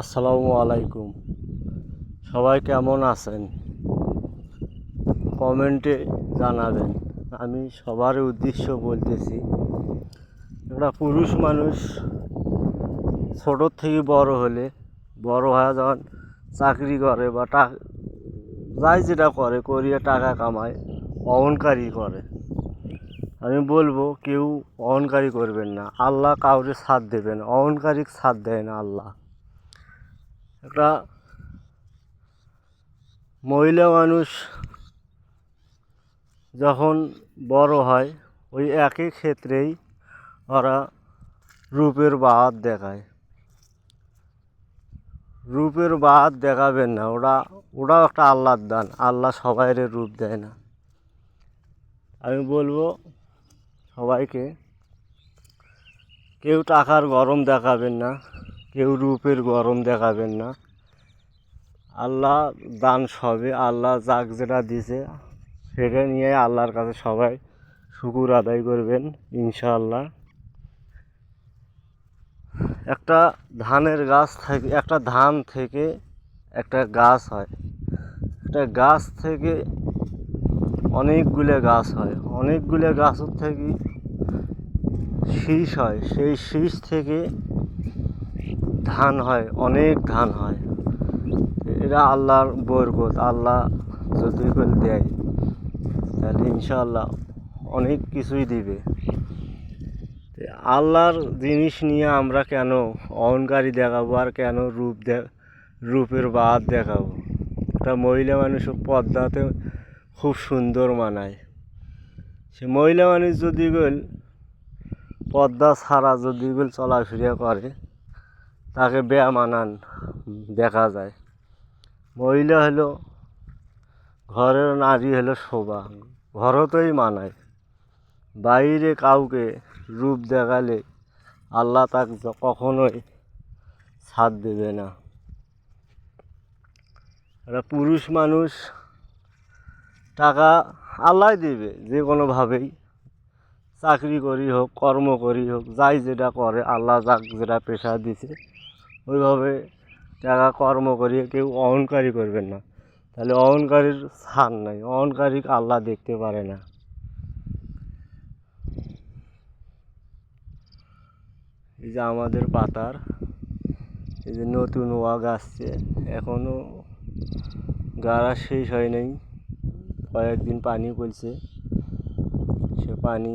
আসসালামু আলাইকুম। সবাই কেমন আছেন? কমেন্টে জানাবেন। আমি সবার উদ্দেশ্য বলতেছি, একটা পুরুষ মানুষ ছোট থেকে বড় হলে, বড় হয়ে যখন চাকরি করে বা যাই যেটা করে করিয়ে টাকা কামায়, অহংকারী করে। আমি বলবো কেউ অহংকারী করবেন না। আল্লাহ কাউকে ছাড় দেবেন, অহংকারী ছাড় দেয় না আল্লাহ। একটা মহিলা মানুষ যখন বড় হয়, ওই একই ক্ষেত্রেই ওরা রূপের বাহার দেখায়। রূপের বাহার দেখাবেন না, ওরাও একটা আল্লাহর দান। আল্লাহ সবাইয়ের রূপ দেয় না। আমি বলবো সবাইকে, কেউ টাকার গরম দেখাবেন না, কেউ রূপের গরম দেখাবেন না। আল্লাহ দান সবে, আল্লাহ যাক যেটা দিছে সেটা নিয়ে আল্লাহর কাছে সবাই শুকুর আদায় করবেন ইনশাআল্লাহ। একটা ধানের গাছ থেকে, একটা ধান থেকে একটা গাছ হয়, একটা গাছ থেকে অনেকগুলো গাছ হয়, অনেকগুলো গাছের থেকে শীষ হয়, সেই শীষ থেকে ধান হয়, অনেক ধান হয়। এরা আল্লাহর বরকত। আল্লাহ যদি করে দেয় তাহলে ইনশাআল্লাহ অনেক কিছুই দিবে। আল্লাহর জিনিস নিয়ে আমরা কেন অহংকারী দেখাবো, আর কেন রূপের বাহার দেখাবো? একটা মহিলা মানুষ পর্দাতে খুব সুন্দর মানায়। সে মহিলা মানুষ যদি পর্দা ছাড়া যদি চলাফেরা করে, তাকে বেমানান দেখা যায়। মহিলা হলো ঘরের নারী, হলো শোভা, ঘরতেই মানায়। বাইরে কাউকে রূপ দেখালে আল্লাহ তাকে কখনোই ছাড় দেবে না। একটা পুরুষ মানুষ টাকা আল্লাহ দেবে যে কোনোভাবেই, চাকরি করি হোক, কর্ম করি হোক, যাই যেটা করে, আল্লাহ যাক যেটা পেশা দিছে ওইভাবে টাকা কর্ম করিয়ে কেউ অহংকারী করবেন না। তাহলে অহংকারীর স্থান নাই, অহংকারী আল্লাহ দেখতে পারে না। এই যে আমাদের পাতার, এই যে নতুন ওয়াগ আসছে, এখনও গাড়া শেষ হয় নাই, কয়েকদিন পানি পড়ছে, সে পানি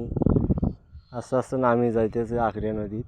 আস্তে আস্তে নামিয়ে যাইতেছে আখড়ে নদীর।